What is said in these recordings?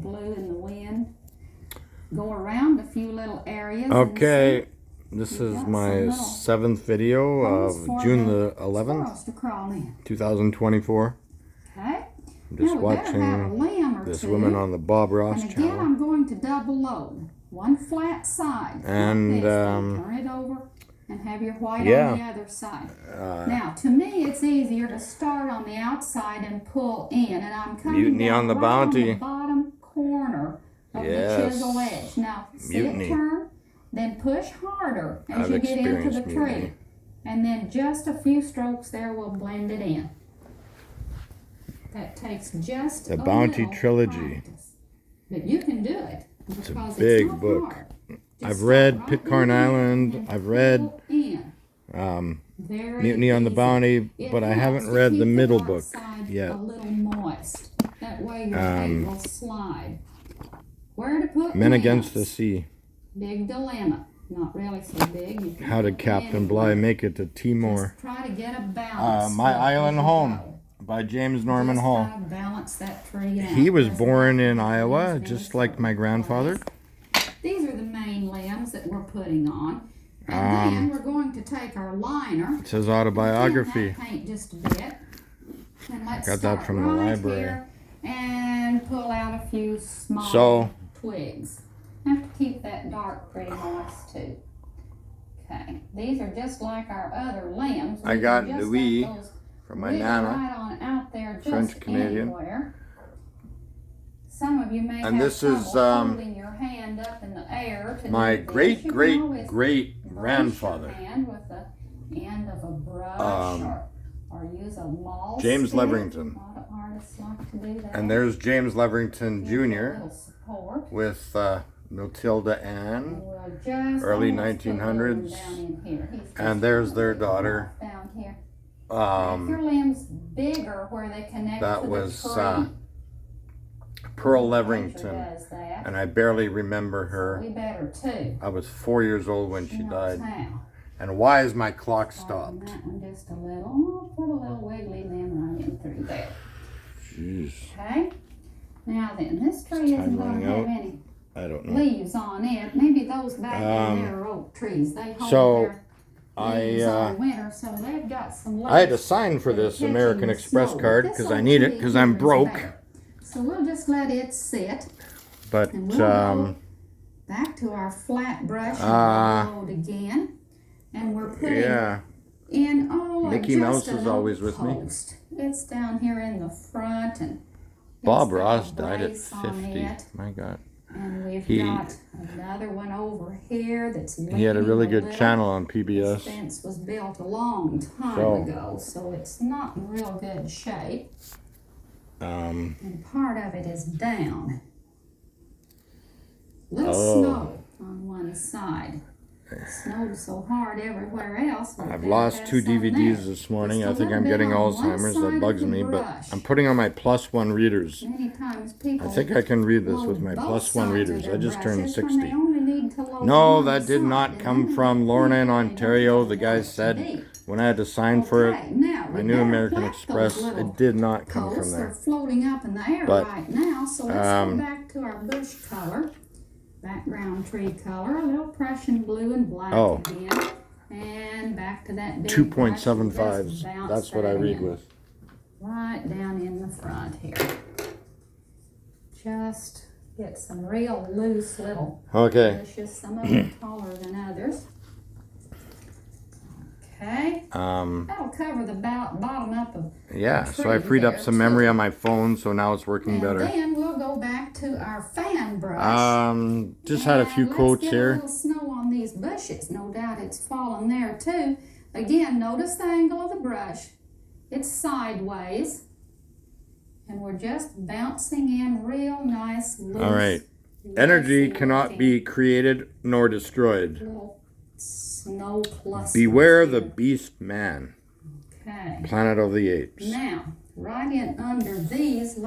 blew in the wind. Go around a few little areas. Okay, this is my 7th video of June the 11th, 2024. Okay. I'm just watching this woman on the Bob Ross and again, channel. I'm going to double load. One flat side. And turn it over and have your white on the other side. Now, to me, it's easier to start on the outside and pull in. And I'm coming down on the right Bounty. on the bottom corner of the chisel edge. Now, see it turn, then push harder as you get into the tree. And then just a few strokes there will blend it in. That takes just the Bounty Trilogy. Practice. But you can do it. It's a big book. I've read Pitcairn Island. I've read Mutiny on the Bounty, but I haven't read the middle book yet. A little moist. That way your paint will slide. Where to put Men Against the Sea. Big dilemma. Not really so big. How did Captain Bligh make it to Timor? Just try to get a balance. My Island Home by James Norman Hall. Balance that tree out. He was born in Iowa, just like my grandfather. These are the main limbs that we're putting on. And then we're going to take our liner. It says autobiography. Paint just a bit. And let's got that from the library. And pull out a few small twigs. Have to keep that dark pretty moist too. Okay, these are just like our other limbs. I got Louis from my Nana, right on out there, just French Canadian. Anywhere. Some of you may and have this is holding your hand up in the air to my great grandfather. hand with the end of a brush or use a maul James stick. Leverington. A lot of artists like to do that. And there's James Leverington Jr. with Matilda Ann, early 1900s, and there's their daughter. Down here. If your limb's bigger where they connect that to was the tree, Pearl Leverington, and I barely remember her. we better too. I was 4 years old when she died. Now. And why is my clock stopped? That one just a little. I'll put a little wiggly limb right in through there. Jeez. Okay. Now then, this tree isn't going to have any leaves on it. Maybe those back in there are oak trees. They hold their leaves all winter, so they've got some leaves. I had to sign for this American Express card because I need it because I'm broke. So we'll just let it sit. But and we'll go back to our flat brush and load again. And we're putting in Mickey Mouse is always with me. It's down here in the front, and Bob Ross died at 50. My God. And we've got another one over here that's he had a really good channel on PBS. This fence was built a long time ago, so it's not in real good shape. And part of it is down. Little snow on one side. It snowed so hard everywhere else. I've lost 2 DVDs this morning. I think I'm getting Alzheimer's. That bugs me, but I'm putting on my +1 readers. I think I can read this with my +1 readers. I just turned 60. No, that did not come from Lorna in Ontario. The guy said when I had to sign for it, my new American Express, it did not come from there. They're floating up in the air right now, so let's go back to our bush color. Background tree color, a little Prussian blue and black again. And back to that big 2.75s. That's what I read with. Right down in the front here. Just get some real loose little bushes. Some of them taller than others. Okay. That'll cover the bottom up of so I freed up some memory on my phone, so now it's working better. And then we'll go back to our fan brush. Just had a few quotes here. Let's get a little snow on these bushes. No doubt it's fallen there too. Again, notice the angle of the brush. It's sideways. And we're just bouncing in real nice loose. All right. Energy cannot be created nor destroyed. Little snow clusters. Beware the beast man. Okay. Planet of the Apes. Now, right in under these,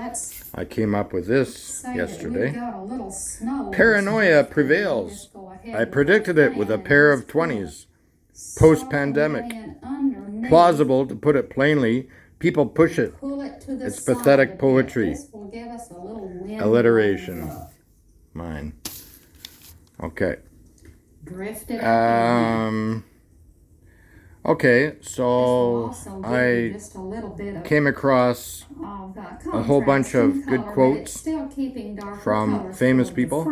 I came up with this yesterday. Got a little snow. Paranoia prevails. I predicted it with a pair of 20s. Post-pandemic. Plausible, to put it plainly, People push it. Pull it to the It's side pathetic a bit. poetry. This will give us a little wind Alliteration. look. Mine. Okay. Drift it up. Okay, This will so also give you I just a little bit of came across a whole bunch of good quotes from famous people.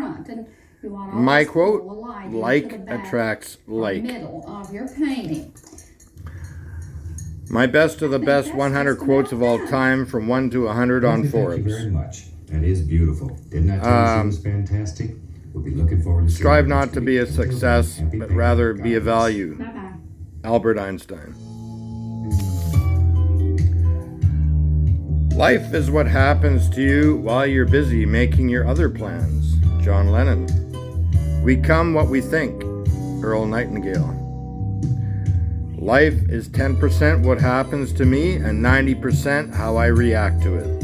My quote, like attracts like. Middle of your painting. My best of the best 100 quotes of all time from 1 to 100 on Forbes. Thank you very much. That is beautiful. Didn't I tell you she was fantastic? We'll be looking forward to seeing Strive you not next to week. be a success, Happy but painting, rather be a God bless. value. Bye-bye. Albert Einstein. Life is what happens to you while you're busy making your other plans. John Lennon. We come what we think. Earl Nightingale. Life is 10% what happens to me and 90% how I react to it.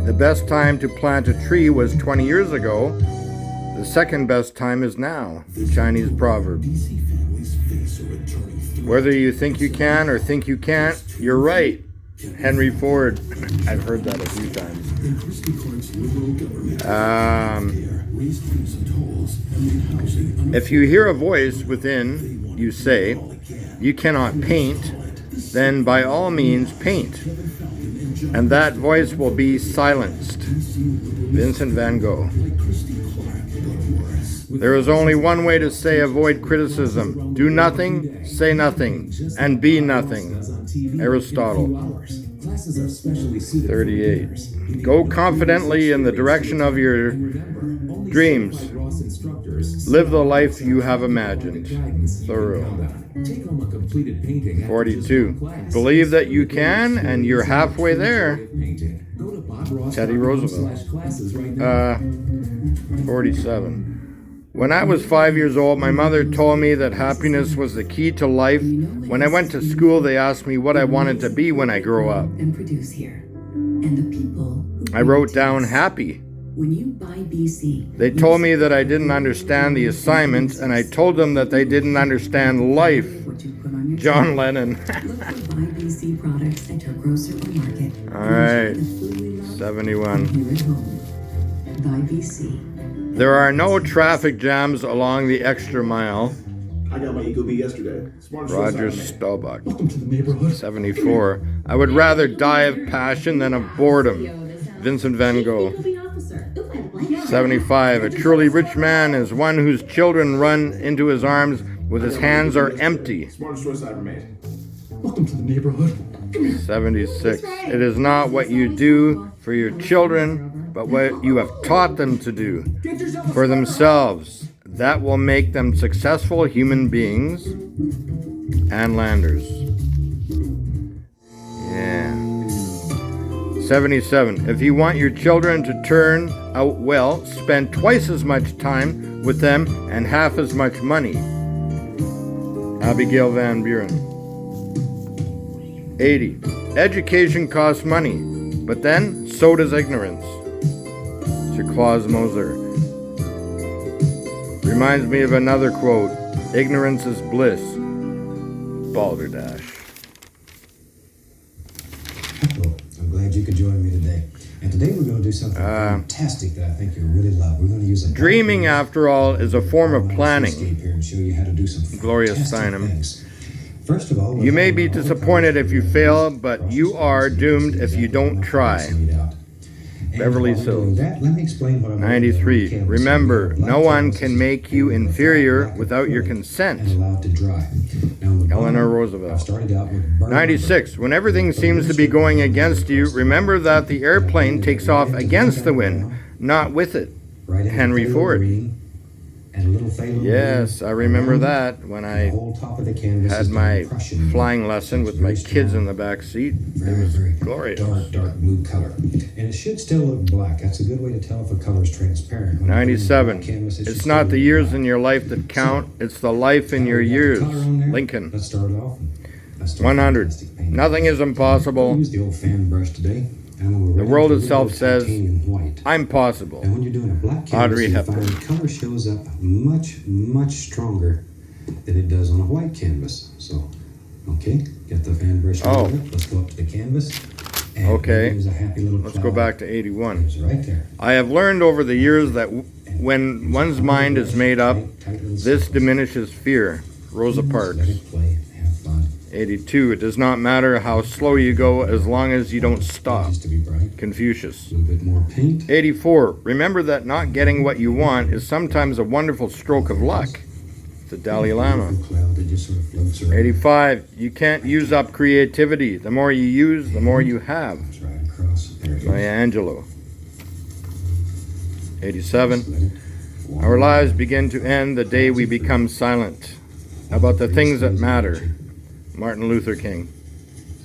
The best time to plant a tree was 20 years ago. The second best time is now. Chinese proverb. Whether you think you can or think you can't, you're right. Henry Ford. I've heard that a few times. If you hear a voice within you say, you cannot paint, then by all means paint. And that voice will be silenced. Vincent van Gogh. There is only one way to say avoid criticism. Do nothing, say nothing, and be nothing. Aristotle. 38. Go confidently in the direction of your dreams. Live the life you have imagined. Thoreau. 42. Believe that you can, and you're halfway there. Teddy Roosevelt. 47. When I was 5 years old, my mother told me that happiness was the key to life. When I went to school, they asked me what I wanted to be when I grow up. I wrote down happy. They told me that I didn't understand the assignment, and I told them that they didn't understand life. John Lennon. All right, 71. There are no traffic jams along the extra mile. I got my Eagle Bee yesterday. Roger Staubach. Welcome to the neighborhood. 74. I would rather die of passion than of boredom. Vincent van Gogh. 75. A truly rich man is one whose children run into his arms with his hands are empty. Smartest choice I ever made. Welcome to the neighborhood. 76. It is not what you do for your children, but what you have taught them to do for themselves. That will make them successful human beings. Ann Landers. Yeah. 77. If you want your children to turn out well, spend twice as much time with them and half as much money. Abigail Van Buren. 80. Education costs money, but then so does ignorance. Sir Claus Moser. Reminds me of another quote. Ignorance is bliss. Balderdash. Well, I'm glad you could join me today. And today we're going to do something fantastic that I think you'll really love. We're going to use a Dreaming, after all, is a form of planning. here and show you how to do some Gloria fantastic Steinem. things. First of all, You may be disappointed if you fail, but you are doomed if you don't try. Beverly Sills. Let me explain what I'm 93. Remember, no one can make you inferior without your consent. allowed to dry. Eleanor Roosevelt. Started out with burn. 96. When everything seems to be going against you, remember that the airplane takes off against the wind, not with it. Right in Henry the Ford. green and a little phthalo Yes, green. I remember that when The I whole top of the canvas had is my Prussian. flying lesson with my Very kids strong. in the back seat. It Very, was very glorious. dark blue color. And it should still look black. That's a good way to tell if a color is transparent. When you put it on 97. black canvas, it should It's still not the look years black. in your life that count, it's the life in your Got the years. color on there? Lincoln. Let's start it off. Let's start 100. fantastic painting. Nothing is We'll impossible. use the old fan brush today. And when we're The ready world to itself do says, titanium white. I'm possible. And when you're doing a black Audrey canvas, you Hepburn. find color shows up much stronger than it does on a white canvas. So Okay, get the fan brush Oh. over. Let's go up to the canvas. And Okay. there's a happy little Let's go cloud. back to 81. It's right there. I have learned over the years that when one's mind is made up, this diminishes fear. Rosa Parks. Let it play. Have fun. 82. It does not matter how slow you go as long as you don't stop. Just to be bright. Confucius. A little bit more paint. 84. Remember that not getting what you want is sometimes a wonderful stroke of luck. The Dalai Lama. Beautiful cloud that just sort of floats around. 85. You can't use up creativity. The more you use, the more you have. It's right across. There it is. Maya Angelou. 87. Just let it warm Our up. lives begin to end the day we become silent about the things that matter. Martin Luther King.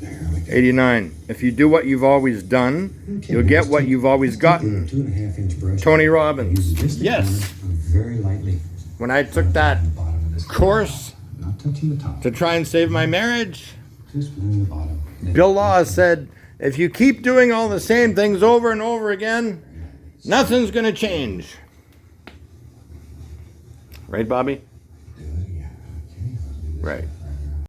There we go. 89. If you do what you've always done, Okay, you'll get let's what take- you've always let's take gotten. a 2.5-inch brush. Tony Use Robbins. just the Yes. corner, very lightly. When I took that on the bottom of this course not touching the top. to try and save my marriage, Just blowing the bottom. Then- Bill Laws said, if you keep doing all the same things over and over again, nothing's going to change. Right, Bobby? Yeah, okay, I'll do this. Right.